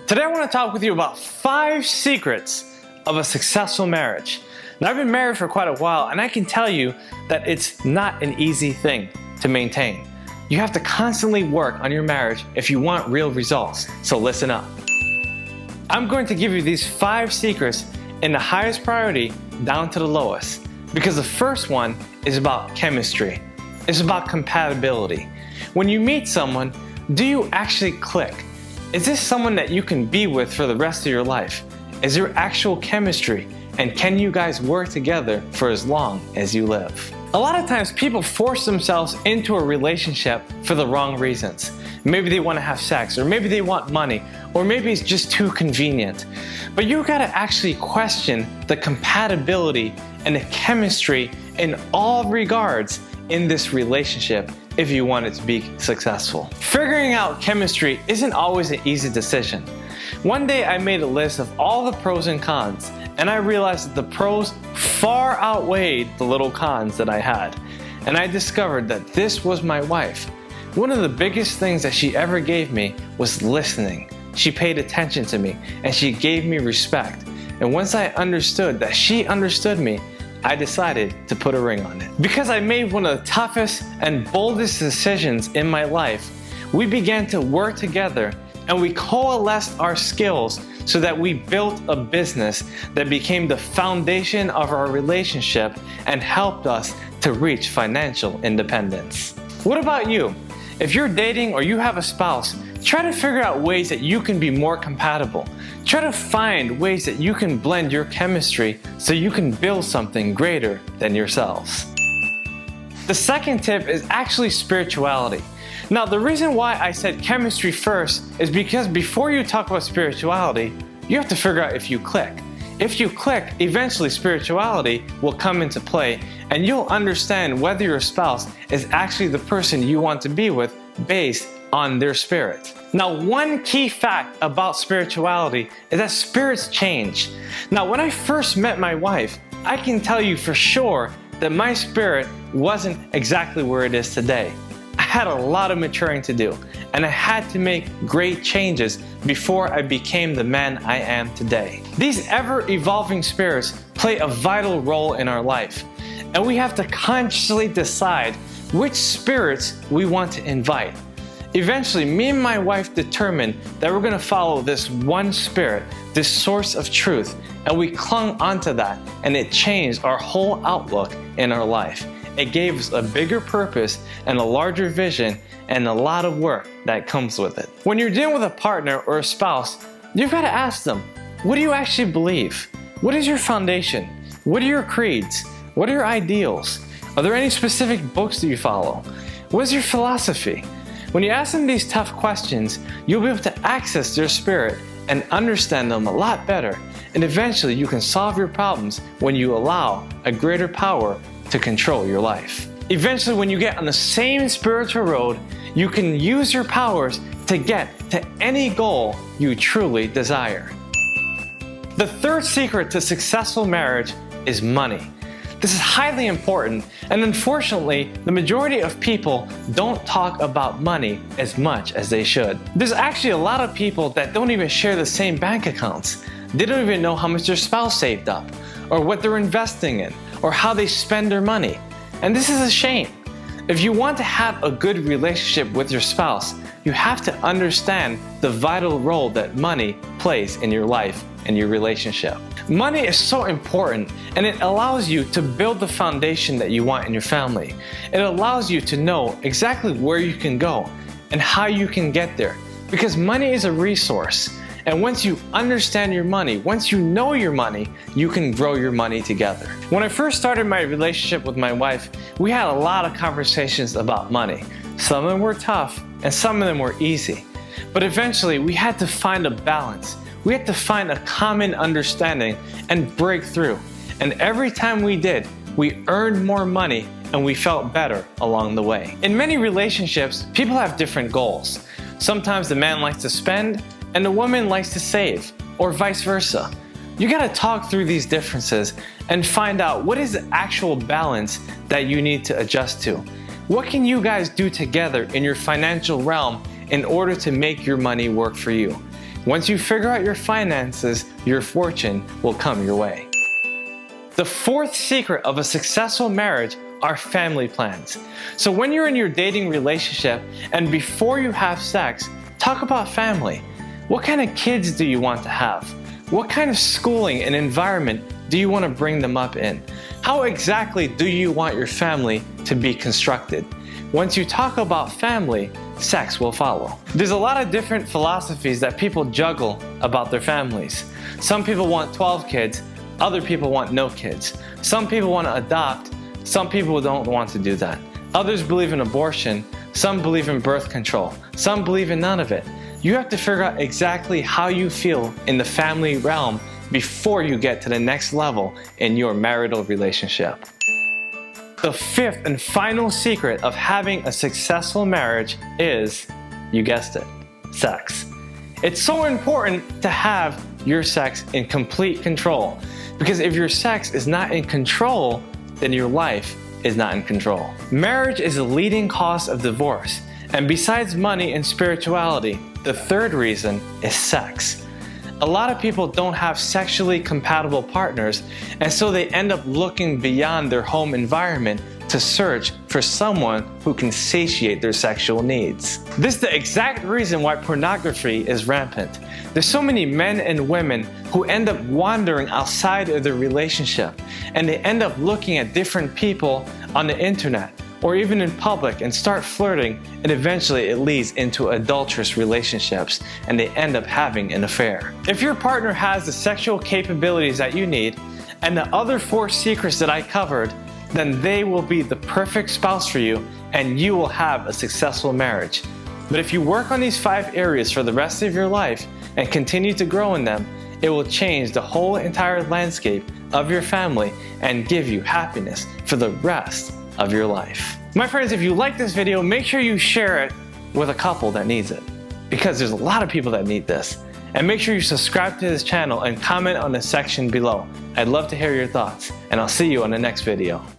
Today I want to talk with you about 5 secrets of a successful marriage. Now, I've been married for quite a while, and I can tell you that it's not an easy thing to maintain. You have to constantly work on your marriage if you want real results, so listen up. I'm going to give you these 5 secrets in the highest priority down to the lowest, because the first one is about chemistry. It's about compatibility. When you meet someone, do you actually click? Is this someone that you can be with for the rest of your life? Is there actual chemistry? And can you guys work together for as long as you live? A lot of times people force themselves into a relationship for the wrong reasons. Maybe they want to have sex, or maybe they want money, or maybe it's just too convenient. But you gotta actually question the compatibility and the chemistry in all regards in this relationship if you want it to be successful. Figuring out chemistry isn't always an easy decision. One day I made a list of all the pros and cons, and I realized that the pros far outweighed the little cons that I had. And I discovered that this was my wife. One of the biggest things that she ever gave me was listening. She paid attention to me, and she gave me respect. And once I understood that she understood me, I decided to put a ring on it. Because I made one of the toughest and boldest decisions in my life, we began to work together and we coalesced our skills so that we built a business that became the foundation of our relationship and helped us to reach financial independence. What about you? If you're dating or you have a spouse, try to figure out ways that you can be more compatible. Try to find ways that you can blend your chemistry so you can build something greater than yourselves. The second tip is actually spirituality. Now, the reason why I said chemistry first is because before you talk about spirituality, you have to figure out if you click. If you click, eventually spirituality will come into play, and you'll understand whether your spouse is actually the person you want to be with based on their spirit. Now, one key fact about spirituality is that spirits change. Now, when I first met my wife, I can tell you for sure that my spirit wasn't exactly where it is today. I had a lot of maturing to do, and I had to make great changes before I became the man I am today. These ever-evolving spirits play a vital role in our life, and we have to consciously decide which spirits we want to invite. Eventually, me and my wife determined that we're going to follow this one spirit, this source of truth, and we clung onto that, and it changed our whole outlook in our life. It gave us a bigger purpose and a larger vision and a lot of work that comes with it. When you're dealing with a partner or a spouse, you've got to ask them, what do you actually believe? What is your foundation? What are your creeds? What are your ideals? Are there any specific books that you follow? What is your philosophy? When you ask them these tough questions, you'll be able to access their spirit and understand them a lot better. And eventually you can solve your problems when you allow a greater power to control your life. Eventually, when you get on the same spiritual road, you can use your powers to get to any goal you truly desire. The third secret to successful marriage is money. This is highly important, and unfortunately, the majority of people don't talk about money as much as they should. There's actually a lot of people that don't even share the same bank accounts. They don't even know how much their spouse saved up, or what they're investing in, or how they spend their money. And this is a shame. If you want to have a good relationship with your spouse, you have to understand the vital role that money plays in your life and your relationship. Money is so important, and it allows you to build the foundation that you want in your family. It allows you to know exactly where you can go and how you can get there, because money is a resource. And once you understand your money, once you know your money, you can grow your money together. When I first started my relationship with my wife, we had a lot of conversations about money. Some of them were tough, and some of them were easy. But eventually, we had to find a balance. We had to find a common understanding and break through. And every time we did, we earned more money and we felt better along the way. In many relationships, people have different goals. Sometimes the man likes to spend, and the woman likes to save, or vice versa. You gotta talk through these differences and find out what is the actual balance that you need to adjust to. What can you guys do together in your financial realm in order to make your money work for you? Once you figure out your finances, your fortune will come your way. The fourth secret of a successful marriage are family plans. So when you're in your dating relationship and before you have sex, talk about family. What kind of kids do you want to have? What kind of schooling and environment do you want to bring them up in? How exactly do you want your family to be constructed? Once you talk about family, sex will follow. There's a lot of different philosophies that people juggle about their families. Some people want 12 kids, other people want no kids. Some people want to adopt, some people don't want to do that. Others believe in abortion, some believe in birth control, some believe in none of it. You have to figure out exactly how you feel in the family realm before you get to the next level in your marital relationship. The fifth and final secret of having a successful marriage is, you guessed it, sex. It's so important to have your sex in complete control, because if your sex is not in control, then your life is not in control. Marriage is a leading cause of divorce, and besides money and spirituality, the third reason is sex. A lot of people don't have sexually compatible partners, and so they end up looking beyond their home environment to search for someone who can satiate their sexual needs. This is the exact reason why pornography is rampant. There's so many men and women who end up wandering outside of their relationship, and they end up looking at different people on the internet or even in public and start flirting, and eventually it leads into adulterous relationships and they end up having an affair. If your partner has the sexual capabilities that you need and the other 4 secrets that I covered, then they will be the perfect spouse for you and you will have a successful marriage. But if you work on these 5 areas for the rest of your life and continue to grow in them, it will change the whole entire landscape of your family and give you happiness for the rest of your life. My friends, if you like this video, make sure you share it with a couple that needs it, because there's a lot of people that need this. And make sure you subscribe to this channel and comment on the section below. I'd love to hear your thoughts, and I'll see you on the next video.